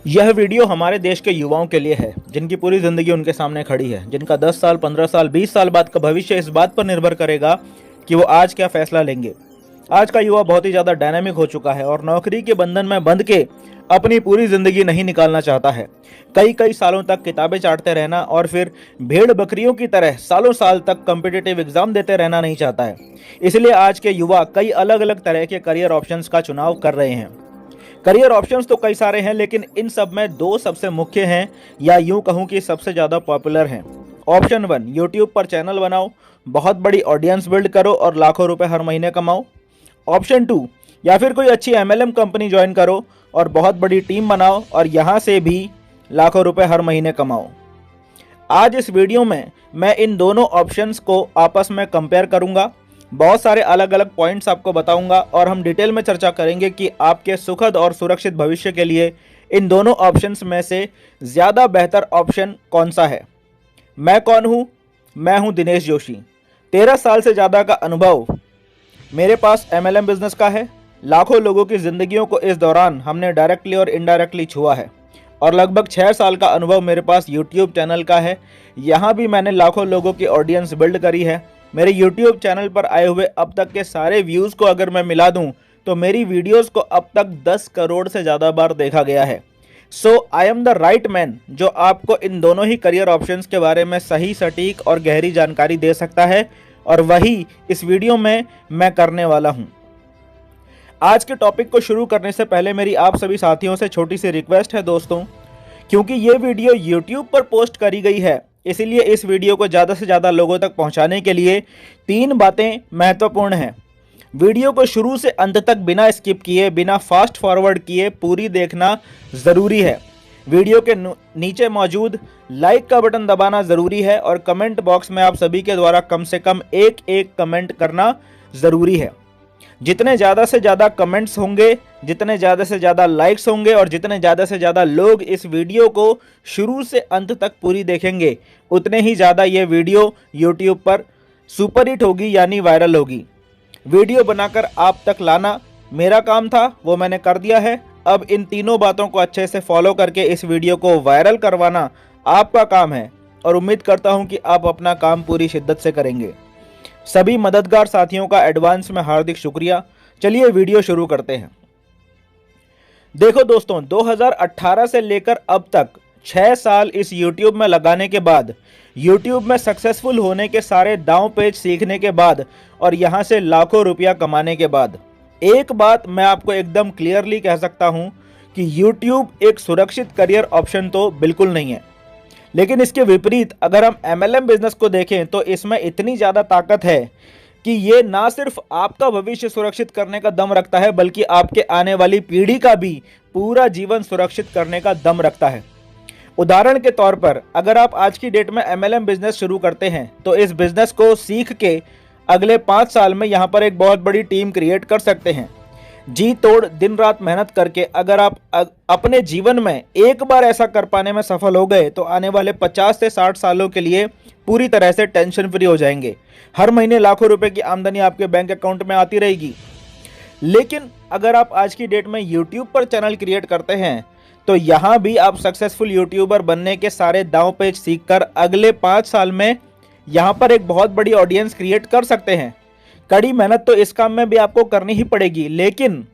यह वीडियो हमारे देश के युवाओं के लिए है जिनकी पूरी जिंदगी उनके सामने खड़ी है, जिनका 10 साल, 15 साल, 20 साल बाद का भविष्य इस बात पर निर्भर करेगा कि वो आज क्या फैसला लेंगे। आज का युवा बहुत ही ज़्यादा डायनामिक हो चुका है और नौकरी के बंधन में बंध के अपनी पूरी जिंदगी नहीं निकालना चाहता है। कई कई सालों तक किताबें चाटते रहना और फिर भेड़ बकरियों की तरह सालों साल तक कॉम्पिटिटिव एग्जाम देते रहना नहीं चाहता है। इसलिए आज के युवा कई अलग अलग तरह के करियर ऑप्शंस का चुनाव कर रहे हैं। करियर ऑप्शंस तो कई सारे हैं, लेकिन इन सब में दो सबसे मुख्य हैं, या यूं कहूं कि सबसे ज़्यादा पॉपुलर हैं। ऑप्शन 1, यूट्यूब पर चैनल बनाओ, बहुत बड़ी ऑडियंस बिल्ड करो और लाखों रुपए हर महीने कमाओ। ऑप्शन 2, या फिर कोई अच्छी एमएलएम कंपनी ज्वाइन करो और बहुत बड़ी टीम बनाओ और यहाँ से भी लाखों रुपए हर महीने कमाओ। आज इस वीडियो में मैं इन दोनों ऑप्शंस को आपस में कंपेयर करूंगा, बहुत सारे अलग अलग पॉइंट्स आपको बताऊंगा और हम डिटेल में चर्चा करेंगे कि आपके सुखद और सुरक्षित भविष्य के लिए इन दोनों ऑप्शंस में से ज़्यादा बेहतर ऑप्शन कौन सा है। मैं कौन हूँ? मैं हूँ दिनेश जोशी। 13 साल से ज़्यादा का अनुभव मेरे पास एमएलएम बिजनेस का है। लाखों लोगों की ज़िंदगियों को इस दौरान हमने डायरेक्टली और इनडायरेक्टली छुआ है और लगभग 6 साल का अनुभव मेरे पास यूट्यूब चैनल का है। यहाँ भी मैंने लाखों लोगों की ऑडियंस बिल्ड करी है। मेरे यूट्यूब चैनल पर आए हुए अब तक के सारे व्यूज़ को अगर मैं मिला दूं तो मेरी वीडियोस को अब तक 10 करोड़ से ज़्यादा बार देखा गया है। So I am the right man जो आपको इन दोनों ही करियर ऑप्शंस के बारे में सही, सटीक और गहरी जानकारी दे सकता है, और वही इस वीडियो में मैं करने वाला हूँ। आज के टॉपिक को शुरू करने से पहले मेरी आप सभी साथियों से छोटी सी रिक्वेस्ट है दोस्तों, क्योंकि ये वीडियो यूट्यूब पर पोस्ट करी गई है, इसीलिए इस वीडियो को ज़्यादा से ज़्यादा लोगों तक पहुंचाने के लिए 3 बातें महत्वपूर्ण हैं। वीडियो को शुरू से अंत तक बिना स्किप किए, बिना फास्ट फॉरवर्ड किए पूरी देखना ज़रूरी है। वीडियो के नीचे मौजूद लाइक का बटन दबाना ज़रूरी है और कमेंट बॉक्स में आप सभी के द्वारा कम से कम एक कमेंट करना ज़रूरी है। जितने ज़्यादा से ज़्यादा कमेंट्स होंगे, जितने ज़्यादा से ज़्यादा लाइक्स होंगे और जितने ज़्यादा से ज़्यादा लोग इस वीडियो को शुरू से अंत तक पूरी देखेंगे, उतने ही ज़्यादा ये वीडियो यूट्यूब पर सुपर हिट होगी, यानी वायरल होगी। वीडियो बनाकर आप तक लाना मेरा काम था, वो मैंने कर दिया है। अब इन तीनों बातों को अच्छे से फॉलो करके इस वीडियो को वायरल करवाना आपका काम है और उम्मीद करता हूँ कि आप अपना काम पूरी शिद्दत से करेंगे। सभी मददगार साथियों का एडवांस में हार्दिक शुक्रिया। चलिए वीडियो शुरू करते हैं। देखो दोस्तों, 2018 से लेकर अब तक 6 साल इस YouTube में लगाने के बाद, YouTube में सक्सेसफुल होने के सारे दांव पेच सीखने के बाद और यहाँ से लाखों रुपया कमाने के बाद, एक बात मैं आपको एकदम क्लियरली कह सकता हूँ कि YouTube एक सुरक्षित करियर ऑप्शन तो बिल्कुल नहीं है। लेकिन इसके विपरीत अगर हम एमएलएम बिजनेस को देखें तो इसमें इतनी ज़्यादा ताकत है कि ये ना सिर्फ आपका भविष्य सुरक्षित करने का दम रखता है, बल्कि आपके आने वाली पीढ़ी का भी पूरा जीवन सुरक्षित करने का दम रखता है। उदाहरण के तौर पर अगर आप आज की डेट में एमएलएम बिजनेस शुरू करते हैं तो इस बिजनेस को सीख के अगले 5 साल में यहाँ पर एक बहुत बड़ी टीम क्रिएट कर सकते हैं। जी तोड़ दिन रात मेहनत करके अगर आप अपने जीवन में एक बार ऐसा कर पाने में सफल हो गए तो आने वाले 50 से 60 सालों के लिए पूरी तरह से टेंशन फ्री हो जाएंगे। हर महीने लाखों रुपए की आमदनी आपके बैंक अकाउंट में आती रहेगी। लेकिन अगर आप आज की डेट में यूट्यूब पर चैनल क्रिएट करते हैं तो यहाँ भी आप सक्सेसफुल यूट्यूबर बनने के सारे दांव पेच सीखकर अगले 5 साल में यहाँ पर एक बहुत बड़ी ऑडियंस क्रिएट कर सकते हैं। कड़ी मेहनत तो इस काम में भी आपको करनी ही पड़ेगी, लेकिन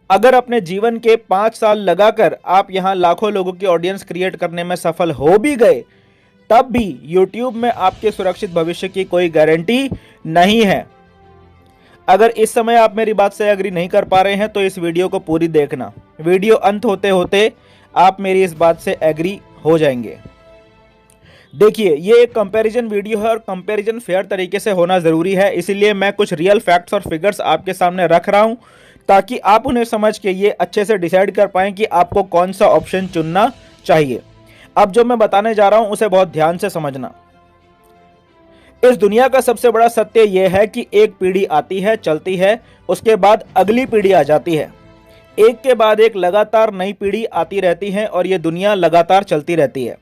अगर अपने जीवन के 5 साल लगाकर आप यहाँ लाखों लोगों की ऑडियंस क्रिएट करने में सफल हो भी गए, तब भी YouTube में आपके सुरक्षित भविष्य की कोई गारंटी नहीं है। अगर इस समय आप मेरी बात से एग्री नहीं कर पा रहे हैं तो इस वीडियो को पूरी देखना। वीडियो अंत होते होते आप मेरी इस बात से एग्री हो जाएंगे। देखिए, ये एक कंपैरिजन वीडियो है और कंपैरिजन फेयर तरीके से होना ज़रूरी है, इसीलिए मैं कुछ रियल फैक्ट्स और फिगर्स आपके सामने रख रहा हूँ ताकि आप उन्हें समझ के ये अच्छे से डिसाइड कर पाएँ कि आपको कौन सा ऑप्शन चुनना चाहिए। अब जो मैं बताने जा रहा हूँ उसे बहुत ध्यान से समझना। इस दुनिया का सबसे बड़ा सत्य यह है कि एक पीढ़ी आती है, चलती है, उसके बाद अगली पीढ़ी आ जाती है। एक के बाद एक लगातार नई पीढ़ी आती रहती है और ये दुनिया लगातार चलती रहती है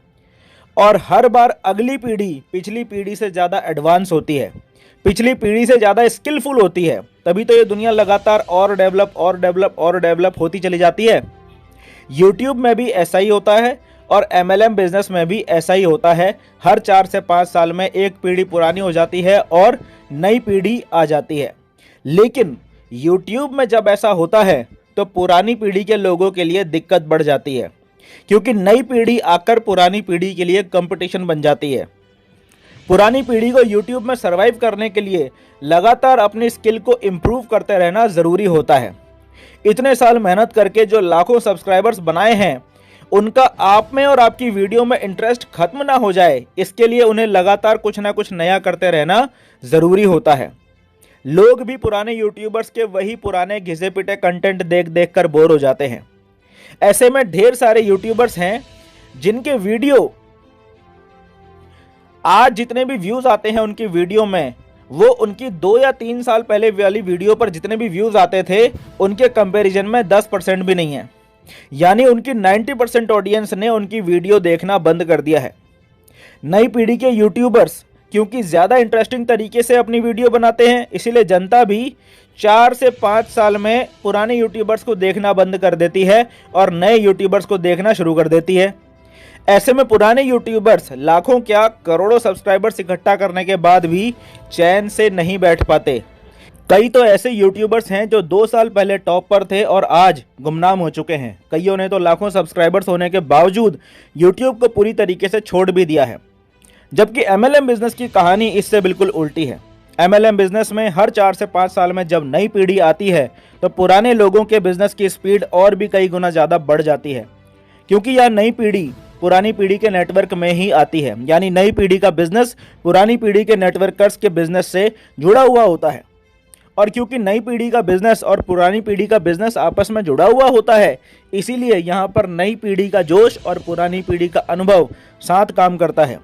और हर बार अगली पीढ़ी पिछली पीढ़ी से ज़्यादा एडवांस होती है, पिछली पीढ़ी से ज़्यादा स्किलफुल होती है। तभी तो ये दुनिया लगातार और डेवलप होती चली जाती है। यूट्यूब में भी ऐसा ही होता है और MLM बिजनेस में भी ऐसा ही होता है। हर 4 से 5 साल में एक पीढ़ी पुरानी हो जाती है और नई पीढ़ी आ जाती है। लेकिन यूट्यूब में जब ऐसा होता है तो पुरानी पीढ़ी के लोगों के लिए दिक्कत बढ़ जाती है, क्योंकि नई पीढ़ी आकर पुरानी पीढ़ी के लिए कंपटीशन बन जाती है। पुरानी पीढ़ी को यूट्यूब में सरवाइव करने के लिए लगातार अपनी स्किल को इम्प्रूव करते रहना ज़रूरी होता है। इतने साल मेहनत करके जो लाखों सब्सक्राइबर्स बनाए हैं, उनका आप में और आपकी वीडियो में इंटरेस्ट खत्म ना हो जाए, इसके लिए उन्हें लगातार कुछ ना कुछ नया करते रहना ज़रूरी होता है। लोग भी पुराने यूट्यूबर्स के वही पुराने घिसे पिटे कंटेंट देख देख कर बोर हो जाते हैं। ऐसे में ढेर सारे यूट्यूबर्स हैं जिनके वीडियो आज जितने भी व्यूज़ आते हैं उनकी वीडियो में, वो उनकी 2 या 3 साल पहले वाली वीडियो पर जितने भी व्यूज़ आते थे उनके कंपैरिजन में 10% भी नहीं है। यानी उनकी 90% ऑडियंस ने उनकी वीडियो देखना बंद कर दिया है। नई पीढ़ी के यूट्यूबर्स क्योंकि ज़्यादा इंटरेस्टिंग तरीके से अपनी वीडियो बनाते हैं, इसीलिए जनता भी 4 से 5 साल में पुराने यूट्यूबर्स को देखना बंद कर देती है और नए यूट्यूबर्स को देखना शुरू कर देती है। ऐसे में पुराने यूट्यूबर्स लाखों क्या करोड़ों सब्सक्राइबर्स इकट्ठा करने के बाद भी चैन से नहीं बैठ पाते। कई तो ऐसे यूट्यूबर्स हैं जो 2 साल पहले टॉप पर थे और आज गुमनाम हो चुके हैं। कईयों ने तो लाखों सब्सक्राइबर्स होने के बावजूद यूट्यूब को पूरी तरीके से छोड़ भी दिया है। जबकि MLM बिजनेस की कहानी इससे बिल्कुल उल्टी है। MLM बिजनेस में हर 4 से 5 साल में जब नई पीढ़ी आती है तो पुराने लोगों के बिजनेस की स्पीड और भी कई गुना ज़्यादा बढ़ जाती है, क्योंकि यह नई पीढ़ी पुरानी पीढ़ी के नेटवर्क में ही आती है। यानी नई पीढ़ी का बिजनेस पुरानी पीढ़ी के नेटवर्कर्स के बिजनेस से जुड़ा हुआ होता है। और क्योंकि नई पीढ़ी का बिजनेस और पुरानी पीढ़ी का बिजनेस आपस में जुड़ा हुआ होता है, इसीलिए यहाँ पर नई पीढ़ी का जोश और पुरानी पीढ़ी का अनुभव साथ काम करता है।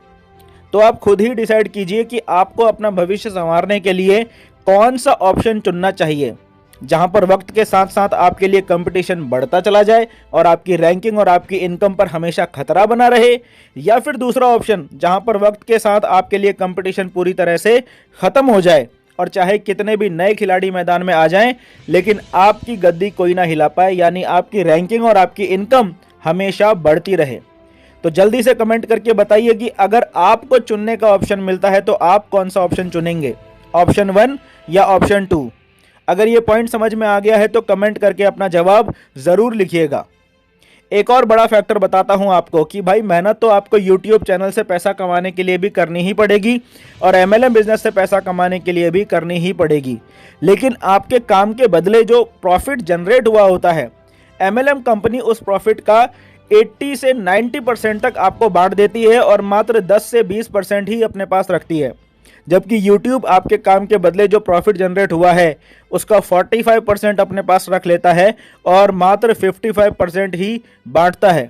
तो आप खुद ही डिसाइड कीजिए कि आपको अपना भविष्य संवारने के लिए कौन सा ऑप्शन चुनना चाहिए, जहां पर वक्त के साथ साथ आपके लिए कंपटीशन बढ़ता चला जाए और आपकी रैंकिंग और आपकी इनकम पर हमेशा खतरा बना रहे, या फिर दूसरा ऑप्शन जहां पर वक्त के साथ आपके लिए कंपटीशन पूरी तरह से खत्म हो जाए और चाहे कितने भी नए खिलाड़ी मैदान में आ जाएं, लेकिन आपकी गद्दी कोई ना हिला पाए, यानी आपकी रैंकिंग और आपकी इनकम हमेशा बढ़ती रहे। तो जल्दी से कमेंट करके बताइए कि अगर आपको चुनने का ऑप्शन मिलता है तो आप कौन सा ऑप्शन चुनेंगे, ऑप्शन 1 या ऑप्शन 2। अगर ये पॉइंट समझ में आ गया है तो कमेंट करके अपना जवाब ज़रूर लिखिएगा। एक और बड़ा फैक्टर बताता हूं आपको कि भाई मेहनत तो आपको YouTube चैनल से पैसा कमाने के लिए भी करनी ही पड़ेगी और MLM बिजनेस से पैसा कमाने के लिए भी करनी ही पड़ेगी, लेकिन आपके काम के बदले जो प्रॉफिट जनरेट हुआ होता है, MLM कंपनी उस प्रॉफिट का 80 से 90% तक आपको बांट देती है और मात्र 10 से 20% ही अपने पास रखती है। जबकि YouTube आपके काम के बदले जो प्रॉफिट जनरेट हुआ है उसका 45% अपने पास रख लेता है और मात्र 55% ही बांटता है।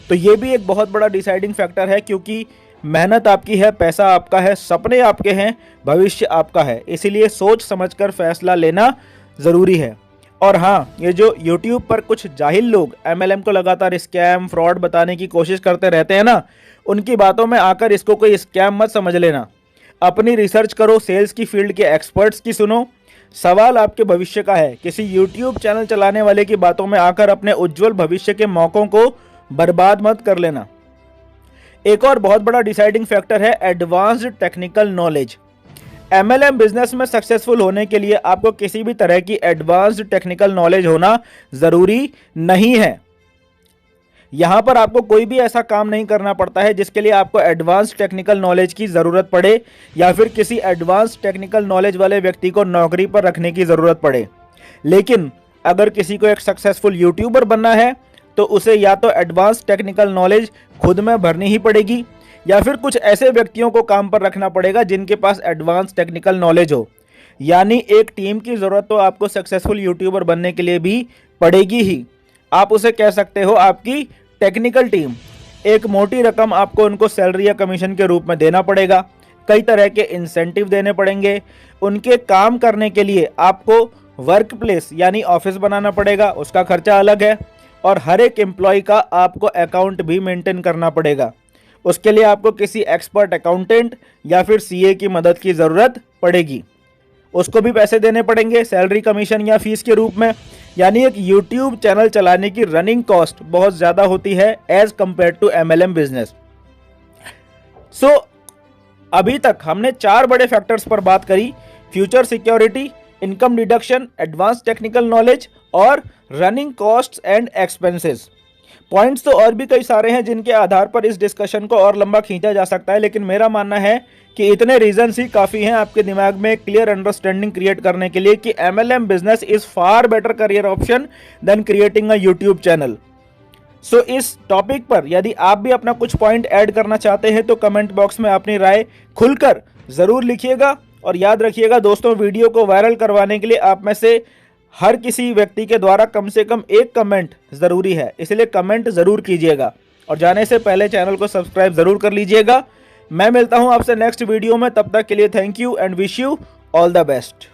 तो ये भी एक बहुत बड़ा डिसाइडिंग फैक्टर है, क्योंकि मेहनत आपकी है, पैसा आपका है, सपने आपके हैं, भविष्य आपका है। इसीलिए सोच समझकर फैसला लेना ज़रूरी है। और हाँ, ये जो YouTube पर कुछ जाहिल लोग MLM को लगातार स्कैम फ्रॉड बताने की कोशिश करते रहते हैं ना, उनकी बातों में आकर इसको कोई स्कैम मत समझ लेना। अपनी रिसर्च करो, सेल्स की फील्ड के एक्सपर्ट्स की सुनो। सवाल आपके भविष्य का है, किसी YouTube चैनल चलाने वाले की बातों में आकर अपने उज्जवल भविष्य के मौक़ों को बर्बाद मत कर लेना। एक और बहुत बड़ा डिसाइडिंग फैक्टर है advanced technical knowledge. MLM business में सक्सेसफुल होने के लिए आपको किसी भी तरह की एडवांस्ड टेक्निकल नॉलेज होना ज़रूरी नहीं है। यहाँ पर आपको कोई भी ऐसा काम नहीं करना पड़ता है जिसके लिए आपको एडवांस टेक्निकल नॉलेज की ज़रूरत पड़े या फिर किसी एडवांस टेक्निकल नॉलेज वाले व्यक्ति को नौकरी पर रखने की ज़रूरत पड़े। लेकिन अगर किसी को एक सक्सेसफुल यूट्यूबर बनना है तो उसे या तो एडवांस टेक्निकल नॉलेज खुद में भरनी ही पड़ेगी या फिर कुछ ऐसे व्यक्तियों को काम पर रखना पड़ेगा जिनके पास एडवांस टेक्निकल नॉलेज हो। यानी एक टीम की ज़रूरत तो आपको सक्सेसफुल यूट्यूबर बनने के लिए भी पड़ेगी ही। आप उसे कह सकते हो आपकी टेक्निकल टीम। एक मोटी रकम आपको उनको सैलरी या कमीशन के रूप में देना पड़ेगा, कई तरह के इंसेंटिव देने पड़ेंगे। उनके काम करने के लिए आपको वर्क प्लेस यानी ऑफिस बनाना पड़ेगा, उसका खर्चा अलग है। और हर एक एम्प्लॉय का आपको अकाउंट भी मेंटेन करना पड़ेगा। उसके लिए आपको किसी एक्सपर्ट अकाउंटेंट या फिर CA की मदद की ज़रूरत पड़ेगी। उसको भी पैसे देने पड़ेंगे सैलरी, कमीशन या फीस के रूप में। यानी एक यूट्यूब चैनल चलाने की रनिंग कॉस्ट बहुत ज़्यादा होती है as compare to MLM business. So अभी तक हमने 4 बड़े फैक्टर्स पर बात करी: future security, income deduction, advance technical knowledge और running costs and expenses. Points तो और भी कई सारे हैं जिनके आधार पर इस डिस्कशन को और लंबा खींचा जा सकता है, लेकिन मेरा मानना है कि इतने रीजंस ही काफ़ी हैं आपके दिमाग में क्लियर अंडरस्टैंडिंग क्रिएट करने के लिए कि MLM business is far better career option than creating a YouTube channel. So इस टॉपिक पर यदि आप भी अपना कुछ पॉइंट ऐड करना चाहते हैं तो कमेंट बॉक्स में अपनी राय खुलकर ज़रूर लिखिएगा। और याद रखिएगा दोस्तों, वीडियो को वायरल करवाने के लिए आप में से हर किसी व्यक्ति के द्वारा कम से कम एक कमेंट ज़रूरी है, इसलिए कमेंट ज़रूर कीजिएगा और जाने से पहले चैनल को सब्सक्राइब ज़रूर कर लीजिएगा। मैं मिलता हूं आपसे नेक्स्ट वीडियो में, तब तक के लिए thank you and wish you all the best.